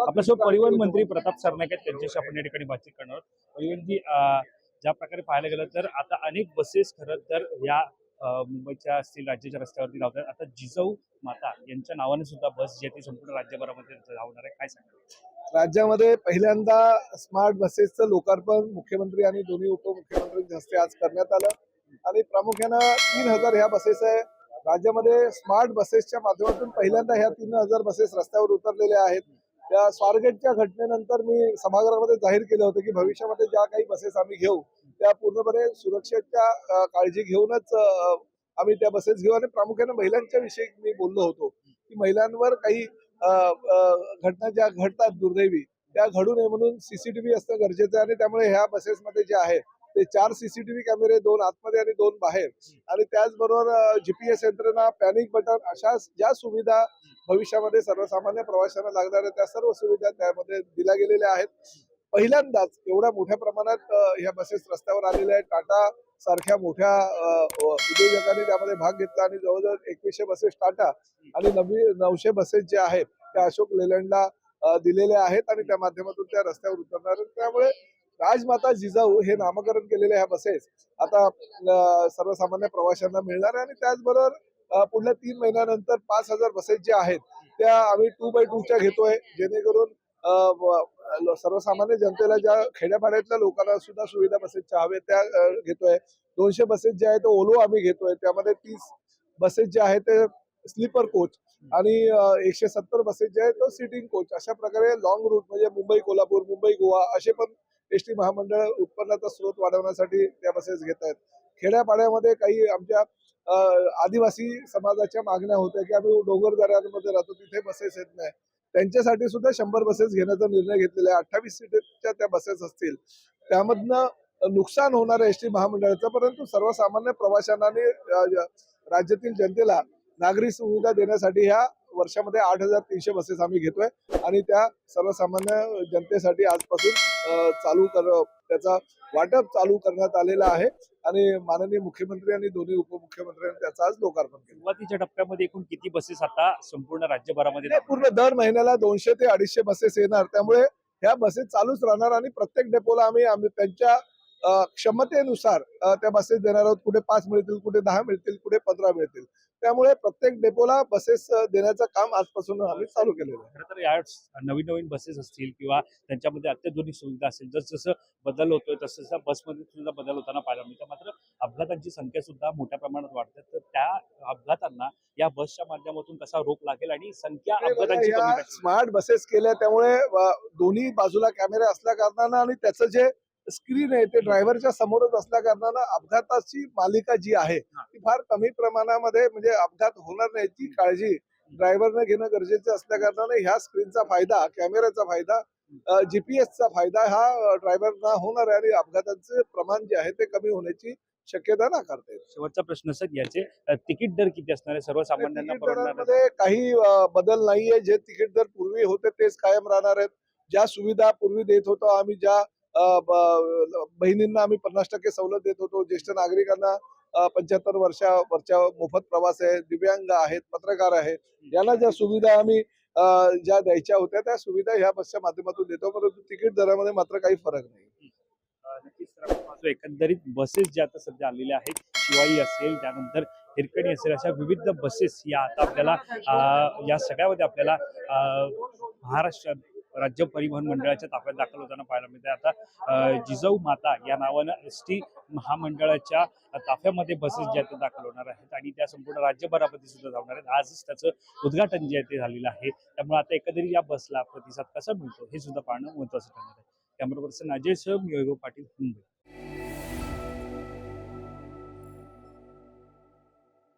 आपल्यासोबत परिवहन मंत्री प्रताप सरनाईक आहेत, त्यांच्याशी आपण या ठिकाणी बातचीत करणार आहोत. परिवहनजी, ज्या प्रकारे पाहायला गेलं तर आता अनेक बसेस खरं तर या मुंबईच्या असतील राज्याच्या रस्त्यावरती धावतात. आता जिजाऊ माता यांच्या नावाने सुद्धा बस जी आहे ती संपूर्ण राज्यभरामध्ये धावणार आहे, काय सांगाल? राज्यामध्ये पहिल्यांदा स्मार्ट बसेसचं लोकार्पण मुख्यमंत्री आणि दोन्ही उपमुख्यमंत्र्यांच्या हस्ते आज करण्यात आलं आणि प्रामुख्यानं 3000 ह्या बसेस आहे. राज्यामध्ये स्मार्ट बसेसच्या माध्यमातून पहिल्यांदा ह्या 3000 बसेस रस्त्यावर उतरलेल्या आहेत. त्या स्वारगेटच्या घटनेनंतर मी सभागृहामध्ये जाहीर केलं होतं की भविष्यामध्ये ज्या काही बसेस आम्ही घेऊ त्या पूर्णपणे सुरक्षेच्या काळजी घेऊनच आम्ही त्या बसेस घेऊ. आणि प्रामुख्याने महिलांच्या विषयी मी बोललो होतो की महिलांवर काही घटना ज्या घडतात दुर्दैवी त्या घडू नये म्हणून सीसीटीव्ही असणं गरजेचं आहे. आणि त्यामुळे ह्या बसेसमध्ये जे आहे ते 4 सीसीटीव्ही कॅमेरे, 2 आतमध्ये आणि 2 बाहेर, आणि त्याचबरोबर जीपीएस यंत्रणा, पॅनिक बटन, अशा ज्या सुविधा भविष्यामध्ये सर्वसामान्य प्रवाशांना लागणाऱ्या त्या सर्व सुविधा त्यामध्ये दिल्या गेलेल्या आहेत. पहिल्यांदाच एवढ्या मोठ्या प्रमाणात ह्या बसेस रस्त्यावर आलेल्या आहेत. टाटा सारख्या मोठ्या उद्योजकांनी त्यामध्ये भाग घेतला आणि जवळजवळ 2100 बसेस टाटा आणि 900 बसेस जे आहेत त्या अशोक लेलँडला दिलेल्या आहेत आणि त्या माध्यमातून त्या रस्त्यावर उतरणार आहेत. त्यामुळे राजमाता जिजाऊ हे नामकरण केलेल्या ह्या बसेस आता सर्वसामान्य प्रवाशांना मिळणार आहे. आणि त्याचबरोबर पुढल्या 3 महिन्यानंतर 5000 बसेस ज्या आहेत त्या आम्ही 2x2च्या घेतोय, जेणेकरून सर्वसामान्य जनतेला, ज्या खेड्यापाड्यातल्या लोकांना सुद्धा सुविधा बसेसच्या हव्या त्या घेतोय. 200 बसेस जे आहेत ते ओलो आम्ही घेतोय, त्यामध्ये 30 बसेस जे आहेत ते स्लीपर कोच आणि 170 बसेस जे आहेत तो सिटिंग कोच. अशा प्रकारे लॉंग रूट म्हणजे मुंबई कोल्हापूर, मुंबई गोवा असे पण एसटी महामंडळ उत्पन्नाचा स्रोत वाढवण्यासाठी त्या बसेस घेत आहेत. खेड्यापाड्यामध्ये काही आमच्या आदिवासी समाजाच्या मागण्या होत्या की आम्ही डोंगरदऱ्यांमध्ये राहतो, तिथे बसेस येत नाही. त्यांच्यासाठी सुद्धा 100 बसेस घेण्याचा निर्णय घेतलेला आहे. 28 सीटच्या त्या बसेस असतील, त्यामधनं नुकसान होणार आहे एसटी महामंडळाचं, परंतु सर्वसामान्य प्रवाशांना आणि राज्यातील जनतेला नागरी सुविधा देण्यासाठी ह्या वर्षामध्ये 8300 बसेस आम्ही घेतोय आणि त्या सर्वसामान्य जनतेसाठी आजपासून त्याचा वाटप चालू करण्यात आलेला आहे. आणि माननीय मुख्यमंत्री आणि दोन्ही उपमुख्यमंत्र्यांनी त्याचं आज लोकार्पण केलं. सुरुवातीच्या टप्प्यामध्ये एकूण किती बसेस आता संपूर्ण राज्यभरामध्ये पूर्ण दर महिन्याला 200 ते 250 बसेस येणार. त्यामुळे ह्या बसेस चालूच राहणार आणि प्रत्येक डेपोला आम्ही त्यांच्या क्षमतेनुसार त्या बसेस देणार आहोत. कुठे 5 मिळतील, कुठे 10 मिळतील, कुठे 15 मिळतील. त्यामुळे प्रत्येक डेपोला बसेस देण्याचं काम आजपासून आम्ही चालू केलेलं आहे. खरं तर या नवीन बसेस असतील किंवा त्यांच्यामध्ये अत्याधुनिक सुविधा असेल, जसं बदल होतोय तसं बसमध्ये सुद्धा बदल होताना पाहायला मिळतं. मात्र अपघातांची संख्या सुद्धा मोठ्या प्रमाणात वाढते. तर त्या अपघातांना या बसच्या माध्यमातून कसा रोख लागेल आणि संख्या अपघातांची कमी कशी? स्मार्ट बसेस केल्या त्यामुळे दोन्ही बाजूला कॅमेरे असल्या कारणानं आणि त्याचं जे स्क्रीन आहे ते ड्रायव्हरच्या समोरच असल्या कारणानं अपघाताची मालिका जी आहे ती फार कमी प्रमाणामध्ये, म्हणजे अपघात होणार नाही याची काळजी ड्रायव्हरने घेणं गरजेचं असल्या कारणाने ह्या स्क्रीनचा फायदा, कॅमेऱ्याचा फायदा, जीपीएसचा फायदा हा ड्रायव्हरना होणार आहे आणि अपघाताचे प्रमाण जे आहे ते कमी होण्याची शक्यता नाकारता येते. शेवटचा प्रश्न सर, याचे तिकीट दर किती असणार आहे सर्वसामान्यांना परवडणार? दरामध्ये काही बदल नाहीये. जे तिकीट दर पूर्वी होते तेच कायम राहणार आहेत. ज्या सुविधा पूर्वी देत होतो आम्ही, ज्या बहिणींना आम्ही 50% सवलत देत होतो, ज्येष्ठ नागरिकांना 75 वर्षावरच्या मोफत प्रवास आहे, दिव्यांग आहेत, पत्रकार आहेत, यांना ज्या सुविधा आम्ही ज्या द्यायच्या होत्या त्या सुविधा ह्या बसच्या माध्यमातून देतो. परंतु तिकीट दरामध्ये मात्र काही फरक नाही. नक्कीच सर, आपण पाहतो एकंदरीत बसेस ज्या आता सध्या आलेल्या आहेत, शिवाई असेल, त्यानंतर हिरकणी असेल, अशा विविध बसेस या आता आपल्याला या सगळ्यामध्ये आपल्याला महाराष्ट्र राज्य परिवहन मंडळाच्या ताफ्यात दाखल होताना पाहायला मिळते. आता जिजाऊ माता या नावानं एसटी महामंडळाच्या ताफ्यामध्ये बसेस ज्या त्या दाखल होणार आहेत आणि त्या संपूर्ण राज्यभरामध्ये सुद्धा धावणार आहेत. आजच त्याचं उद्घाटन जे आहे ते झालेलं आहे. त्यामुळे आता एकंदरीत या बसला प्रतिसाद कसा मिळतो हे सुद्धा पाहणं महत्त्वाचं ठरणार आहे. कॅमेरा पर्सन अजय सह, मी वैभव पाटील, मुंबई.